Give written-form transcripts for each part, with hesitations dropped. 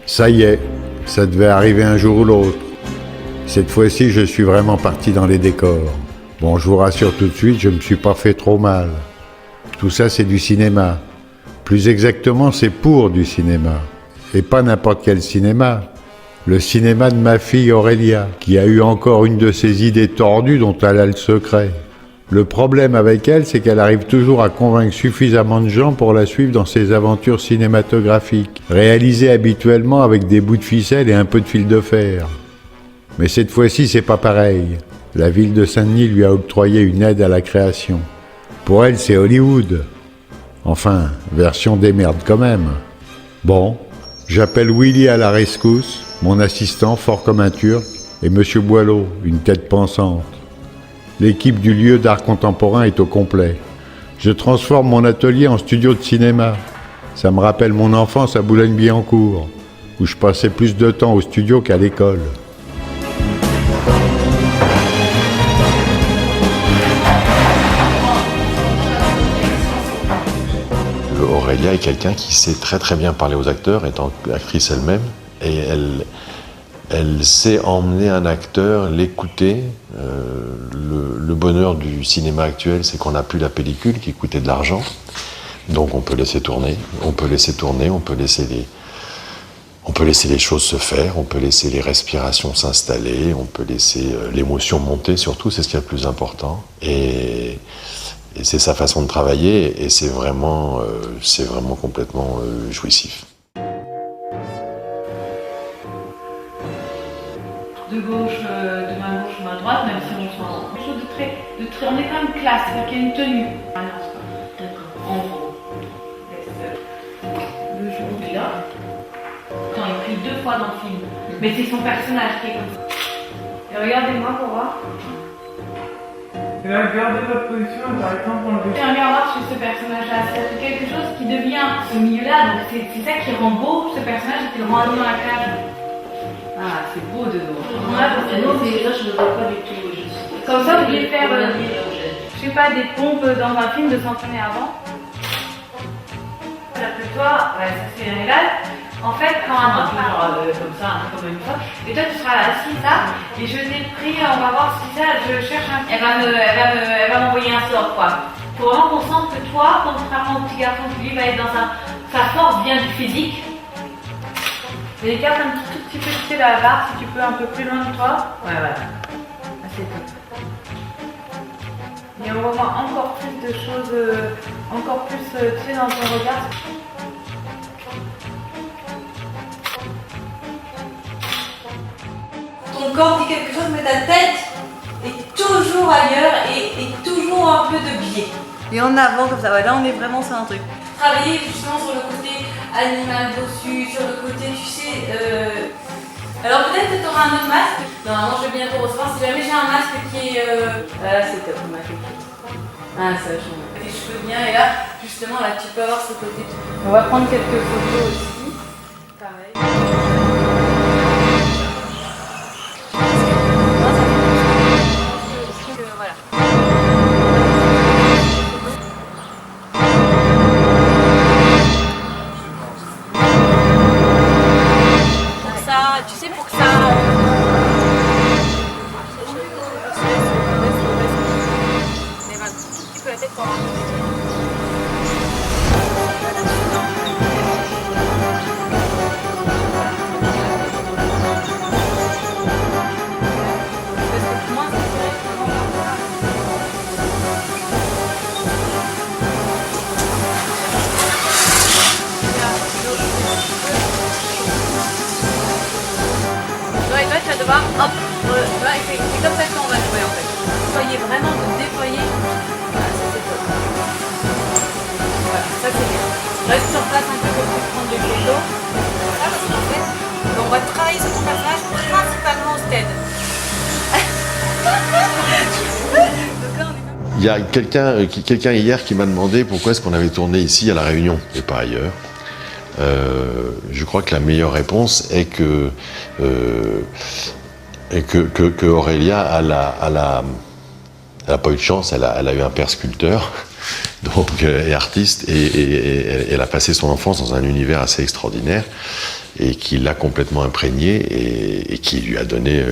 Ça y est, ça devait arriver un jour ou l'autre. Cette fois-ci, je suis vraiment parti dans les décors. Bon, je vous rassure tout de suite, je me suis pas fait trop mal. Tout ça, c'est du cinéma. Plus exactement, c'est pour du cinéma. Et pas n'importe quel cinéma. Le cinéma de ma fille Aurélia, qui a eu encore une de ces idées tordues dont elle a le secret. Le problème avec elle, c'est qu'elle arrive toujours à convaincre suffisamment de gens pour la suivre dans ses aventures cinématographiques, réalisées habituellement avec des bouts de ficelle et un peu de fil de fer. Mais cette fois-ci, c'est pas pareil. La ville de Saint-Denis lui a octroyé une aide à la création. Pour elle, c'est Hollywood. Enfin, version démerde quand même. Bon, j'appelle Willy à la rescousse, mon assistant fort comme un turc, et Monsieur Boileau, une tête pensante. L'équipe du lieu d'art contemporain est au complet. Je transforme mon atelier en studio de cinéma. Ça me rappelle mon enfance à Boulogne-Billancourt, où je passais plus de temps au studio qu'à l'école. Aurélia est quelqu'un qui sait très très bien parler aux acteurs, étant actrice elle-même, et elle sait emmener un acteur, l'écouter. Le bonheur du cinéma actuel, c'est qu'on n'a plus la pellicule qui coûtait de l'argent, donc on peut laisser tourner, on peut laisser les choses se faire, on peut laisser les respirations s'installer, on peut laisser l'émotion monter, surtout, c'est ce qui est le plus important. Et c'est sa façon de travailler, et c'est vraiment complètement jouissif. De gauche, de main gauche ou main droite, même si on soit quelque chose de très, on est quand même classe, c'est-à-dire qu'il y a une tenue. D'accord. En gros, le jour où il est là, quand il prie 2 fois dans le film, mais c'est son personnage qui est comme ça. Et regardez-moi pour voir. Et là, gardez votre position, par exemple, on le Et regardez sur ce personnage-là, c'est quelque chose qui devient ce milieu-là, donc c'est ça qui rend beau ce personnage et qui le rend dans la cage. Ah, c'est beau de dos. Non, mais là, je ne le vois pas du tout. Comme ça, vous voulez faire, je sais pas, des pompes dans un film de s'entraîner avant. Rappelle-toi, ouais, ça c'est réel. En fait, quand un homme part comme ça, comme une fois, et toi tu seras assis là, et je t'ai pris, on va voir si ça, je cherche un. Elle va m'envoyer un sort, quoi. Faut vraiment qu'on sente que toi, contrairement au petit garçon qui lui va être dans sa force vient du physique. Et écarte un tout petit peu, tu sais, la barre, si tu peux, un peu plus loin de toi. Ouais, voilà. Ah, c'est top. Et on va voir encore plus de choses, encore plus, tu sais, dans ton regard. Ton corps dit quelque chose, mais ta tête est toujours ailleurs et toujours un peu de biais. Et en avant, comme ça, ouais, là on est vraiment sur un truc. Travailler justement sur le côté animal bossu, sur le côté, tu sais, alors peut-être que tu auras un autre masque. Normalement, je vais bientôt recevoir. Si jamais j'ai un masque qui est... Ah, c'est top, on m'a fait. Ah, ça, je mets les cheveux bien. Et là, justement, là, tu peux avoir ce côté. On va prendre quelques photos aussi. Pareil. Voilà. Pour ça, tu sais, pour que ça... Lève un tout petit peu la tête pour avoir... Voilà, et c'est comme ça qu'on va jouer en fait. Vous voyez vraiment de déployer. Voilà, ça c'est top. Voilà, ça c'est bien. Reste sur place un peu pour prendre du vélo. Voilà, parce qu'en fait, on va travailler sur ton personnage principalement au stead. Il y a quelqu'un hier qui m'a demandé pourquoi est-ce qu'on avait tourné ici à La Réunion et pas ailleurs. Je crois que la meilleure réponse est que Aurélia elle a pas eu de chance, elle a eu un père sculpteur donc et artiste et elle a passé son enfance dans un univers assez extraordinaire et qui l'a complètement imprégné et qui lui a donné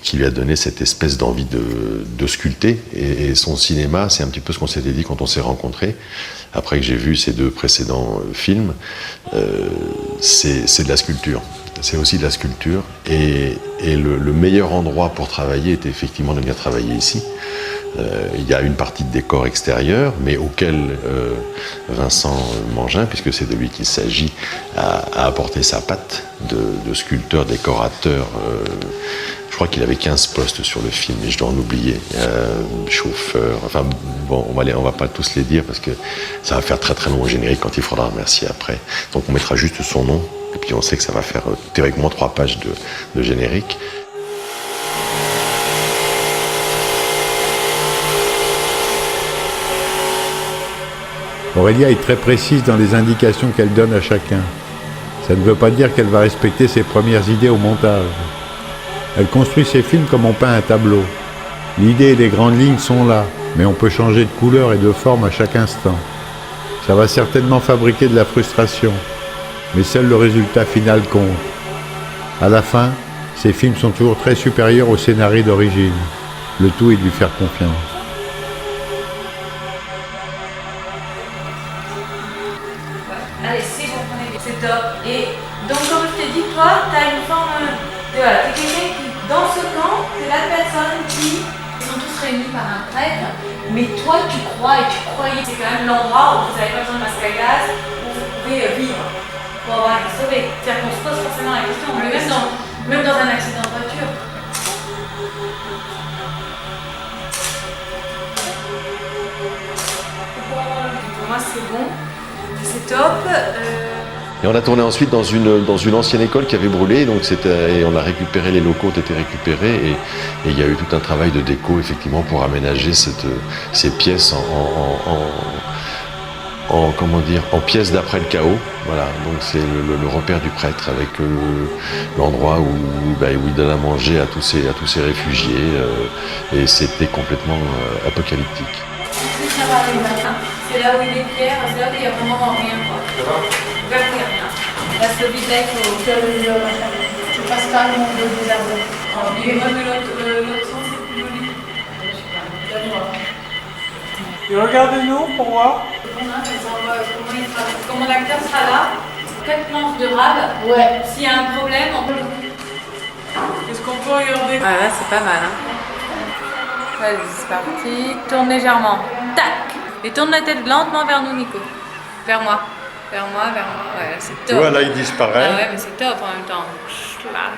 qui lui a donné cette espèce d'envie de sculpter et son cinéma, c'est un petit peu ce qu'on s'était dit quand on s'est rencontrés après que j'ai vu ces 2 précédents films, c'est de la sculpture. C'est aussi de la sculpture et le meilleur endroit pour travailler est effectivement de venir travailler ici. Il y a une partie de décor extérieur, mais auquel Vincent Mangin, puisque c'est de lui qu'il s'agit, a apporté sa patte de sculpteur, décorateur. Je crois qu'il avait 15 postes sur le film, et je dois en oublier. Chauffeur, enfin bon, on va pas tous les dire parce que ça va faire très très long au générique quand il faudra remercier après. Donc on mettra juste son nom, et puis on sait que ça va faire théoriquement 3 pages de générique. Aurélia est très précise dans les indications qu'elle donne à chacun. Ça ne veut pas dire qu'elle va respecter ses premières idées au montage. Elle construit ses films comme on peint un tableau. L'idée et les grandes lignes sont là, mais on peut changer de couleur et de forme à chaque instant. Ça va certainement fabriquer de la frustration, mais seul le résultat final compte. À la fin, ces films sont toujours très supérieurs au scénario d'origine. Le tout est de lui faire confiance. Allez, c'est bon, c'est top. Et donc, comme je t'ai dit, toi, tu as une forme de. Voilà, tu es quelqu'un qui, dans ce camp, c'est la personne qui. Ils sont tous réunis par un prêtre, mais toi, tu crois et tu croyais. C'est quand même l'endroit où vous n'avez pas besoin de masque à gaz, où vous pouvez vivre pour avoir été sauvé. C'est-à-dire qu'on se pose forcément la question, même dans un accident de voiture. Pour moi, c'est bon. C'est top. Et on a tourné ensuite dans une ancienne école qui avait brûlé, donc et on a récupéré, les locaux ont été récupérés et il y a eu tout un travail de déco effectivement pour aménager ces pièces en pièces d'après le chaos. Voilà, donc c'est le repère du prêtre avec l'endroit où il donne à manger à tous ces réfugiés et c'était complètement apocalyptique. C'est là où il est pierre, c'est là où il n'y a vraiment rien. Vers rien. Là, celui-là, il faut. Tu passes pas le monde des arbres. Et moi, de l'autre sens, c'est plus joli. Et regardez-nous pour voir. Comme mon acteur sera là, 4 planches de rab. Ouais. S'il y a un problème, on peut. Est-ce qu'on peut regarder? Ah là, c'est pas mal. Hein. Vas-y, c'est parti. Tourne légèrement. Tac. Et tourne la tête lentement vers nous, Nico. Vers moi. Vers moi, vers moi. Ouais, c'est top. Tu vois, là, il disparaît. Ah ouais, mais c'est top en même temps. Schlac.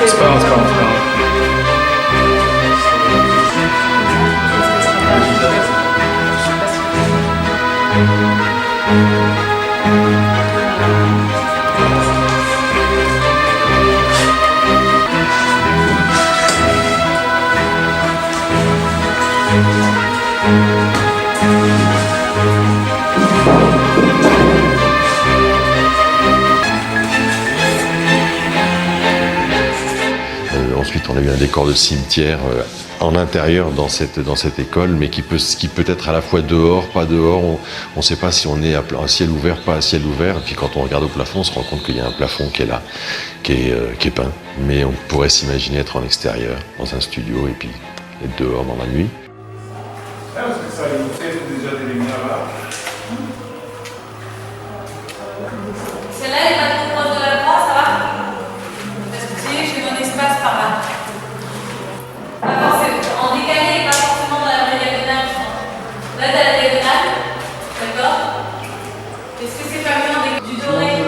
C'est pas grave. ensuite on a eu un décor de cimetière en intérieur dans cette école, mais qui peut être à la fois dehors, pas dehors. On ne sait pas si on est à ciel ouvert, pas à ciel ouvert. Et puis quand on regarde au plafond, on se rend compte qu'il y a un plafond qui est là, qui est peint. Mais on pourrait s'imaginer être en extérieur, dans un studio, et puis être dehors dans la nuit. Ah, parce que ça, il y a déjà des lumières là. Celle-là, elle est pas trop proche de la croix, ça va? Parce que tu sais, j'ai mon espace par là. En décalé, pas forcément dans la vraie diagonale. Là, t'as la diagonale, d'accord? Est-ce que c'est pas mieux en décalé? Du doré?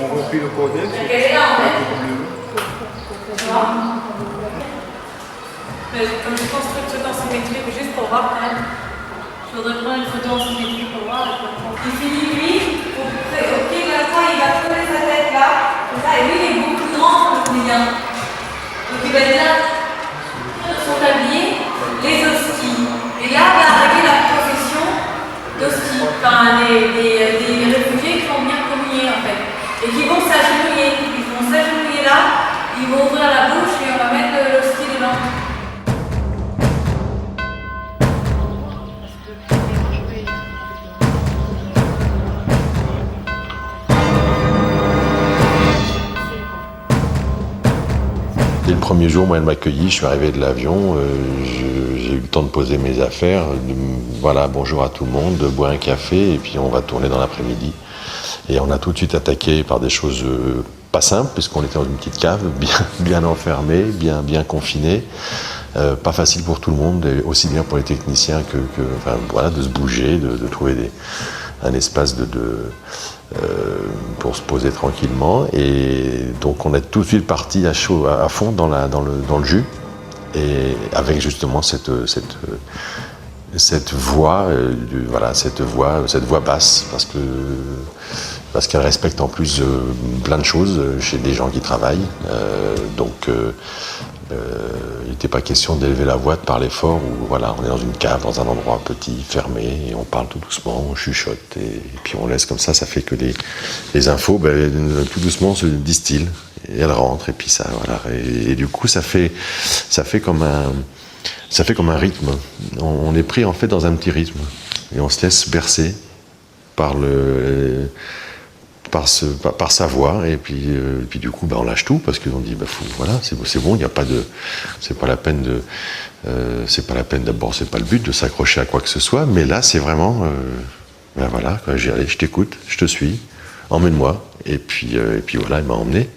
On replie le codex. Elle est là, en fait. Tu vois? Mais comme je construis le truc en symétrie, juste pour voir quand même. Je voudrais prendre une photo en symétrie pour voir. Il finit lui, au pied de la croix, il va coller sa tête là, comme ça, et lui il est beaucoup plus grand que le mien. Donc il va être là, son tablier, les hosties. Et là va arriver la profession d'hostie. Enfin, des réfugiés qui vont venir communier en fait. Et qui vont s'agenouiller. Ils vont s'agenouiller là, ils vont ouvrir la bouche et on va mettre l'hostie dedans. Dès le premier jour, moi, elle m'accueillit, je suis arrivé de l'avion, j'ai eu le temps de poser mes affaires, voilà, bonjour à tout le monde, de boire un café, et puis on va tourner dans l'après-midi. Et on a tout de suite attaqué par des choses pas simples, puisqu'on était dans une petite cave, bien enfermée, bien confinée. Pas facile pour tout le monde, aussi bien pour les techniciens enfin, voilà, de se bouger, de trouver un espace pour se poser tranquillement. Et donc on est tout de suite parti à fond dans le jus, et avec justement cette voix, voilà, cette voix basse, parce qu'elle respecte en plus plein de choses chez des gens qui travaillent. Il n'était pas question d'élever la voix, de parler fort, ou voilà, on est dans une cave, dans un endroit petit, fermé, et on parle tout doucement, on chuchote, et puis on laisse comme ça fait que les infos, tout doucement se distillent, et elles rentrent, et puis ça, voilà, et du coup ça fait comme un rythme. On est pris en fait dans un petit rythme, et on se laisse bercer par sa voix, et puis du coup on lâche tout, parce qu'on dit voilà, c'est bon, il y a pas de, c'est pas la peine d'abord, c'est pas le but de s'accrocher à quoi que ce soit, mais là c'est vraiment voilà, allez, je t'écoute, je te suis, emmène-moi, et puis voilà, il m'a emmené.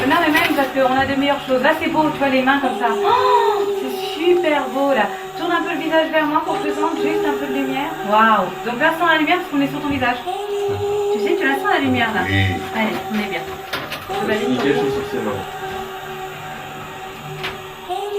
Non mais même parce qu'on a de meilleures choses. Là c'est beau, tu vois les mains comme ça. Oh, c'est super beau là. Tourne un peu le visage vers moi pour que je sente juste un peu de lumière. Waouh. Donc là sens la lumière parce qu'on est sur ton visage. Tu sais, tu la sens la lumière là. Oui. Allez, on est bien. Je vais aller sur ses mains. Cool.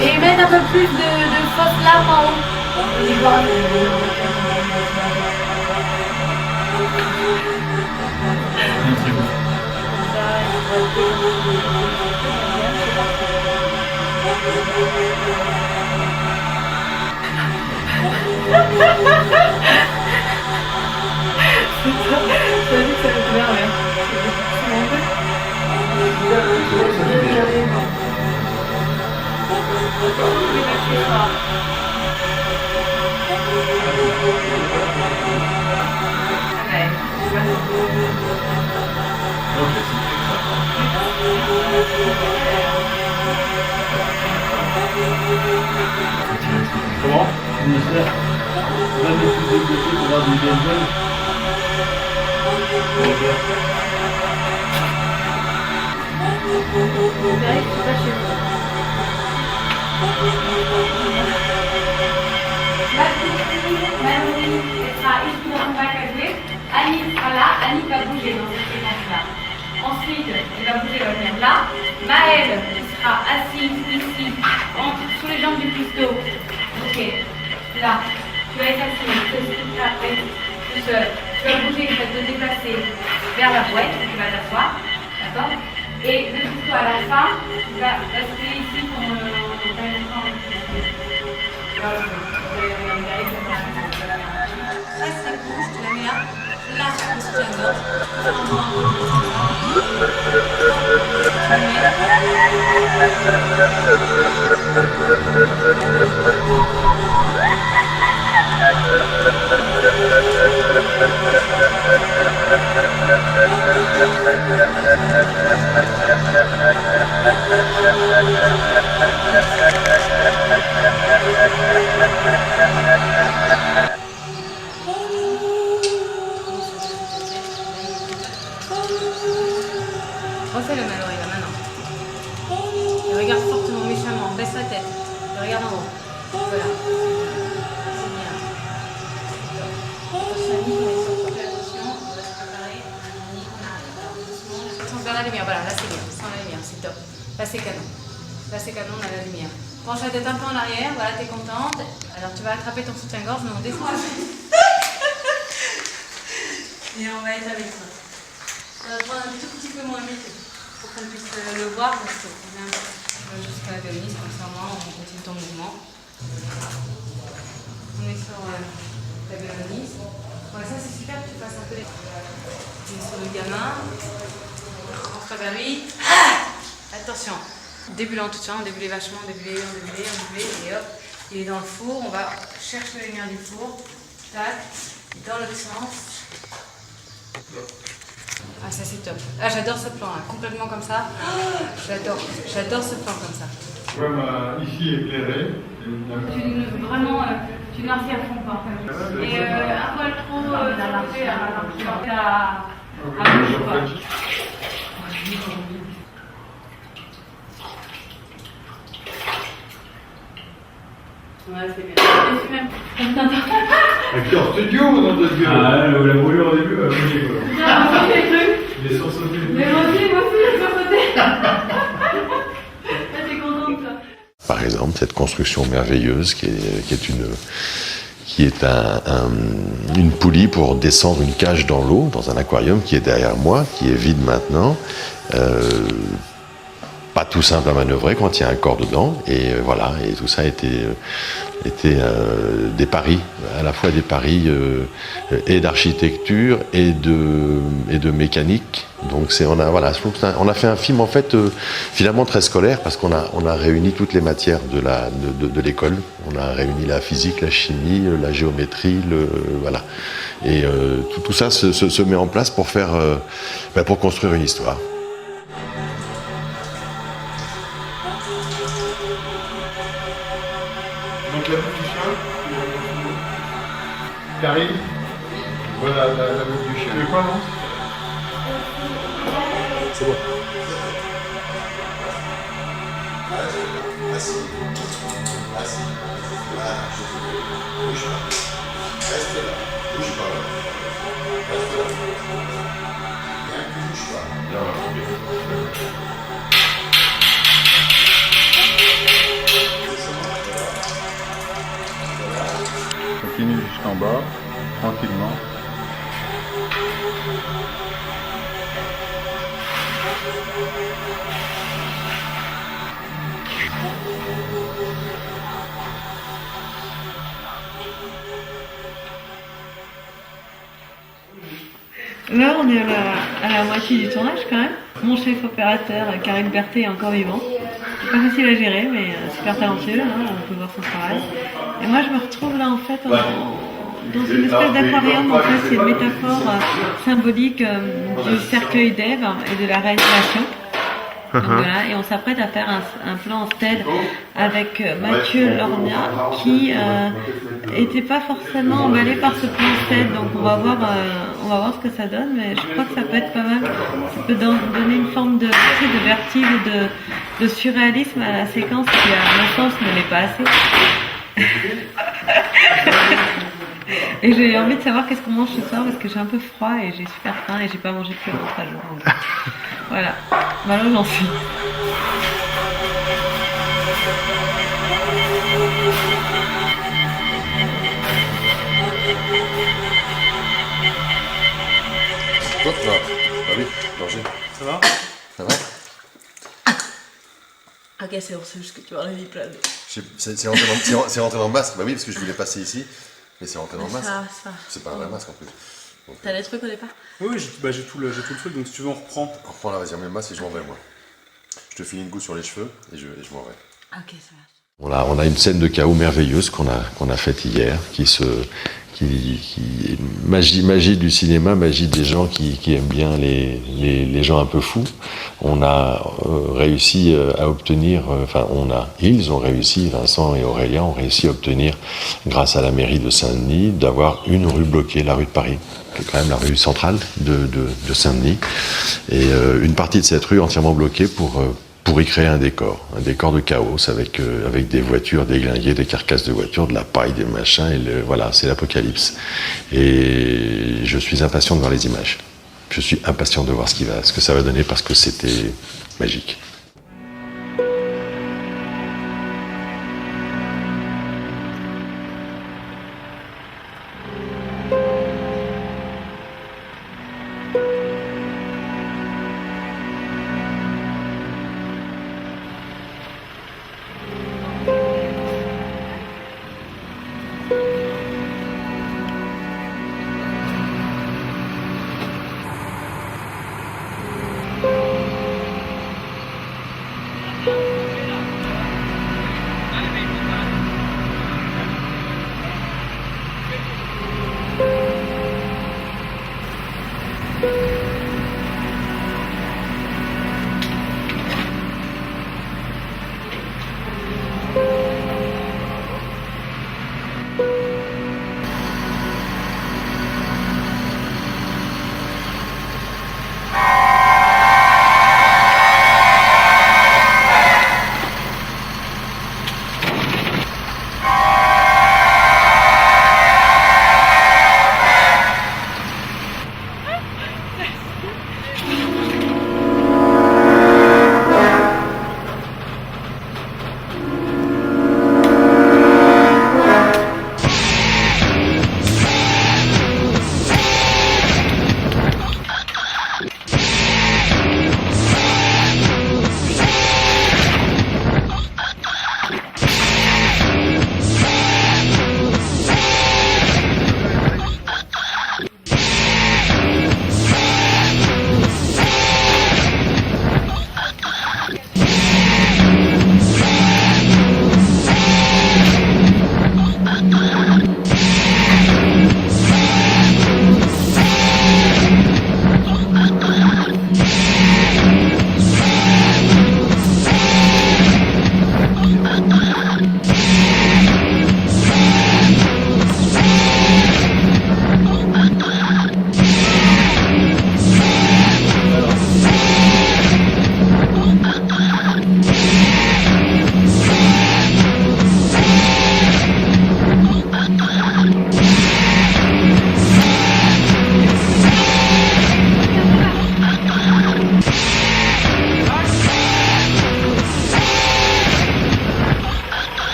Et mettre un peu plus de fausses larmes en haut. Comment? Ministère, on va mettre plus de côté pour avoir des belles. Annie sera là, Annie va bouger dans cette séquence-là. Ensuite, elle va bouger, elle va venir là. Maëlle sera assise ici, sous les jambes du cuistot. Ok, là. Tu vas être assis, je te après, tout seul. Tu vas bouger, tu vas te déplacer vers la boîte, tu vas t'asseoir. D'accord? Et le cuistot à la fin, tu vas basculer ici pour reste la couche, tu la mets là sur le soutien-gorge. Refais le Mallory là maintenant. Et regarde fortement, méchamment, baisse la tête. Et regarde en haut. Voilà. C'est bien. Attention, Annie, on est sur toi. Attention, on va se préparer. Annie, on arrive. Doucement. Attention vers la lumière, voilà, là c'est bien. Sans la lumière, c'est top. Là c'est canon. Là c'est canon, on a la lumière. Penche la tête un peu en arrière, voilà, t'es contente. Alors tu vas attraper ton soutien-gorge, mais on descend. Et on va être avec toi. On va prendre un tout petit peu moins vite pour qu'on puisse le voir parce qu'on est un peu jusqu'à la violoniste, comme ça moi on continue ton mouvement. On est sur la violoniste. Ouais, ça c'est super que tu fasses un peu les... On est sur le gamin. On se vers lui. Ah, attention. Débulez en tout temps, on débulez vachement, on débulez, et hop, il est dans le four, on va chercher la lumière du four. Tac, dans l'autre sens. Ah ça c'est top. Ah j'adore ce plan là, complètement comme ça. Oh, j'adore ce plan comme ça. Comme ici éclairé. Vraiment, tu noircis à fond quoi. Et un poil trop développé à bouche quoi. Ouais c'est bien. Et puis même. Et puis en studio, nom de Dieu. Ah, la brûlure au début, oui, voilà. Il est sursauté. Mais moi aussi, j'ai sursauté. T'es contente toi. Par exemple, cette construction merveilleuse qui est une poulie pour descendre une cage dans l'eau, dans un aquarium qui est derrière moi, qui est vide maintenant. Pas tout simple à manœuvrer quand il y a un corps dedans, et voilà, et tout ça était des paris, à la fois des paris et d'architecture et de mécanique. Donc on a fait un film en fait finalement très scolaire parce qu'on a réuni toutes les matières de l'école. On a réuni la physique, la chimie, la géométrie, voilà. Et tout ça se met en place pour pour construire une histoire. Donc la bouche du chien, Karine, voilà la bouche du chien. Tu veux quoi, non? C'est bon. Assis. Voilà. Bouge pas. Reste là. Bouge pas. Reste là. Bien que tu bouges pas. Là, continue jusqu'en bas, tranquillement. Là, on est à la moitié du tournage quand même. Mon chef opérateur, Karine Berthet, est encore vivant. C'est pas facile à gérer, mais super talentueux, hein, on peut voir son travail. Et moi, je me retrouve là, en fait, dans une espèce d'aquarium. En fait, c'est une métaphore symbolique du cercueil d'Ève et de la réalisation. Donc, voilà, et on s'apprête à faire un plan en stèle avec Mathieu Lornia qui était pas forcément emballé par ce plan en stèle, donc on va voir ce que ça donne, mais je crois que ça peut être pas mal. Ça peut donner une forme de vertige ou de surréalisme à la séquence qui à mon sens ne l'est pas assez. Et j'ai envie de savoir qu'est-ce qu'on mange ce soir parce que j'ai un peu froid et j'ai super faim et j'ai pas mangé depuis 3 jours. Donc, voilà, voilà où j'en suis. Toi, tu vas. Ah oui, manger. Ça va? Ça va? Ok, c'est bon, c'est juste que tu vas enlever plein de... C'est rentré dans le masque. Bah oui, parce que je voulais passer ici. Mais c'est rentré dans le masque. Ça. C'est pas un vrai masque en plus. T'as les trucs au départ? Oui, j'ai tout le truc, donc si tu veux, on reprend. On reprend là, vas-y, remets le masque et je m'en vais moi. Je te file une goutte sur les cheveux et je m'en vais. Ok, ça marche. On a une scène de chaos merveilleuse qu'on a faite hier, magie du cinéma, magie des gens qui aiment bien les gens un peu fous. On a réussi à obtenir, ils ont réussi, Vincent et Aurélien ont réussi à obtenir, grâce à la mairie de Saint-Denis, d'avoir une rue bloquée, la rue de Paris, qui est quand même la rue centrale de Saint-Denis, et une partie de cette rue entièrement bloquée pour y créer un décor de chaos avec des voitures déglinguées, des carcasses de voitures, de la paille, des machins, et voilà, c'est l'apocalypse. Et je suis impatient de voir les images. Je suis impatient de voir ce que ça va donner parce que c'était magique.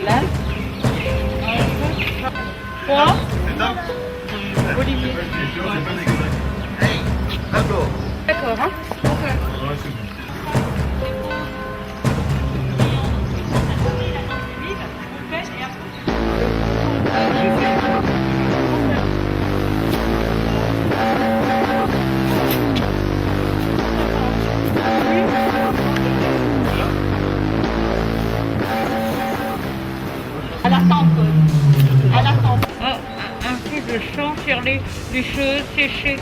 Là. 3. Olivier. D'accord, hein. À la tempe. À la tempe. Un peu de chant sur les cheveux séchés.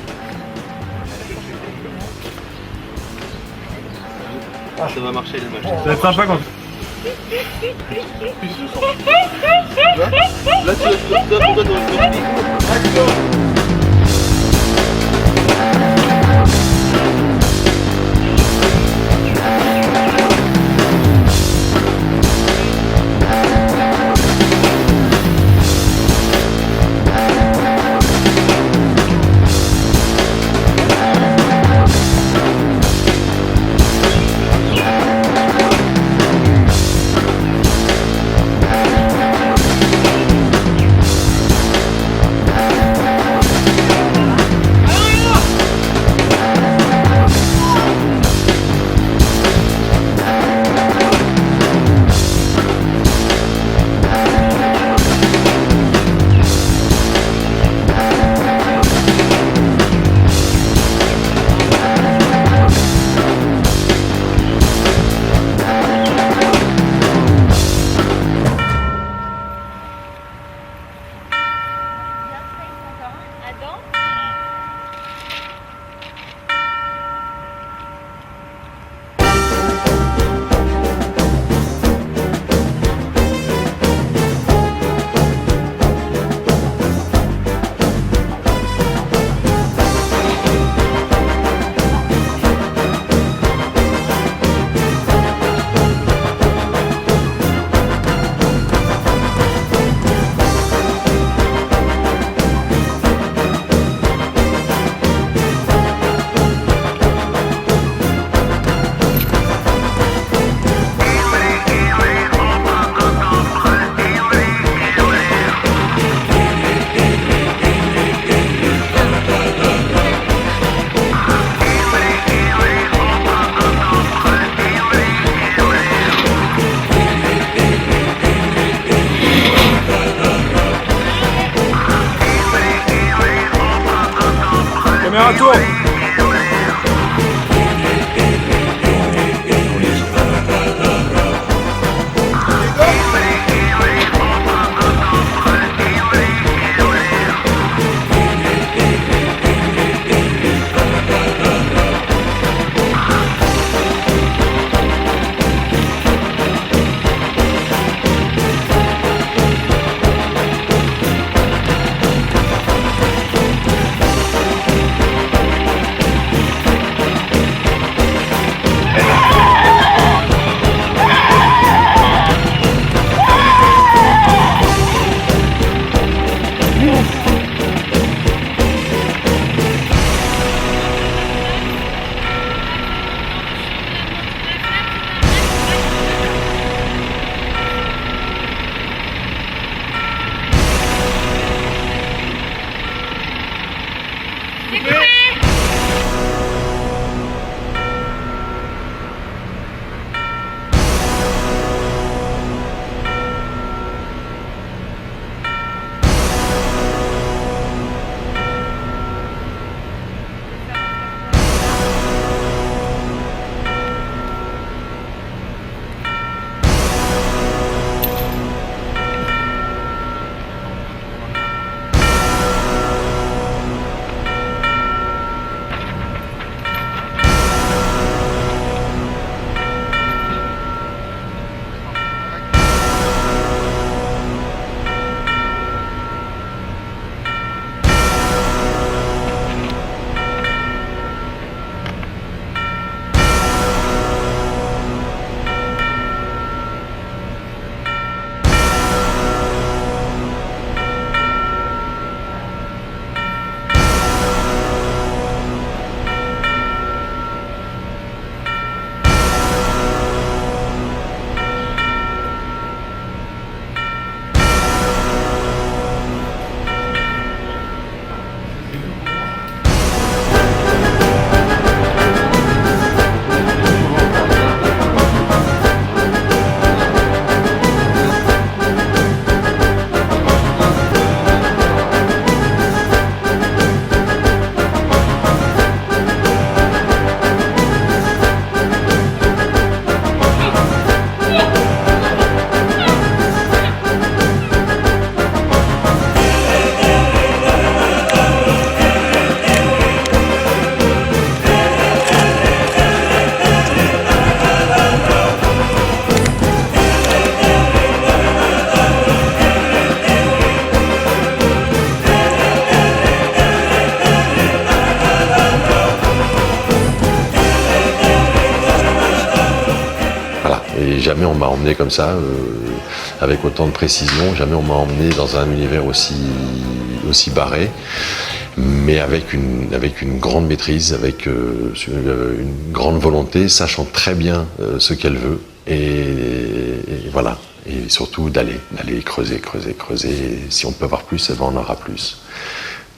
Ça va marcher les machines. Ça va être sympa quand Là, tu vas tomber dans le Caméra tour. jamais on m'a emmené comme ça, avec autant de précision, jamais on m'a emmené dans un univers aussi barré, mais avec une grande maîtrise, avec une grande volonté, sachant très bien ce qu'elle veut, et voilà. Et surtout d'aller creuser. Et si on peut avoir plus, eh ben on aura plus.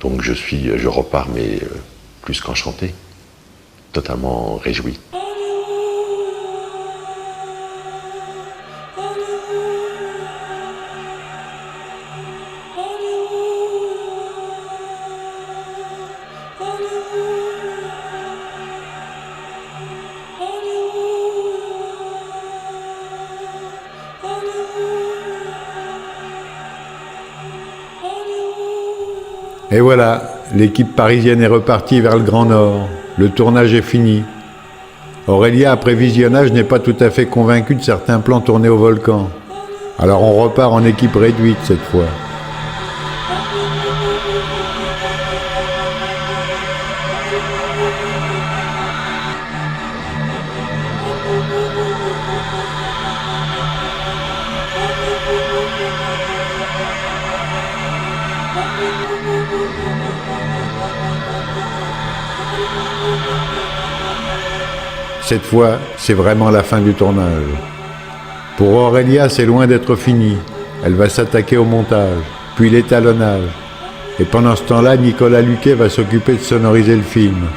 Donc je repars, mais plus qu'enchanté, totalement réjoui. Et voilà, l'équipe parisienne est repartie vers le Grand Nord. Le tournage est fini. Aurélia, après visionnage, n'est pas tout à fait convaincue de certains plans tournés au volcan. Alors on repart en équipe réduite cette fois. Cette fois, c'est vraiment la fin du tournage. Pour Aurélia, c'est loin d'être fini. Elle va s'attaquer au montage, puis l'étalonnage. Et pendant ce temps-là, Nicolas Luquet va s'occuper de sonoriser le film.